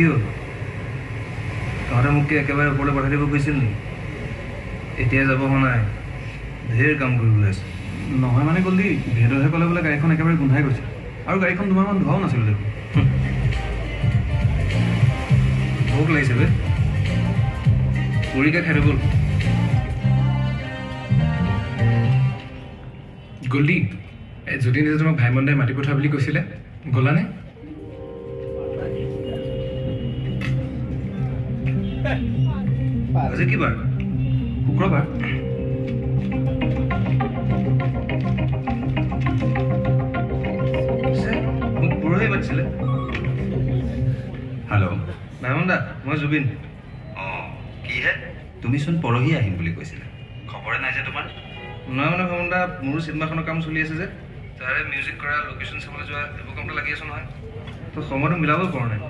কি হ'ল তহঁতে মোক কি একেবাৰে ওপৰলৈ পঠাই দিব কৈছিল নেকি এতিয়া যাব হোৱা নাই ঢেৰ কাম কৰিবলৈ আছে নহয় মানে গ'ল ভেদহে ক'লে বোলে গাড়ীখন একেবাৰে গোন্ধাই গৈছে আৰু গাড়ীখন দুমাহমান ধোৱাও নাছিলোঁ দেখোন ভোক লাগিছে বে পুৰিকে খাই গ'ল গ'লি যদি নিজে তোমাক ভাইমন দাই মাতি পঠোৱা বুলি কৈছিলে গ'লানে আজি কি বাৰ শুক্ৰবাৰ মোক পৰহি মাতিছিলে হেল্ল' ভাইমন দা মই জুবিন অঁ কিহে তুমিচোন পৰহি আহিম বুলি কৈছিলা খবৰে নাই যে তোমাৰ নহয় মানে ভাইমন দা মোৰো চিনেমাখনৰ কাম চলি আছে যে তাৰে মিউজিক কৰা লোকেশ্যন চাবলৈ যোৱা এইবোৰ কামটো লাগি আছো নহয় তো সময়টো মিলাবই পৰা নাই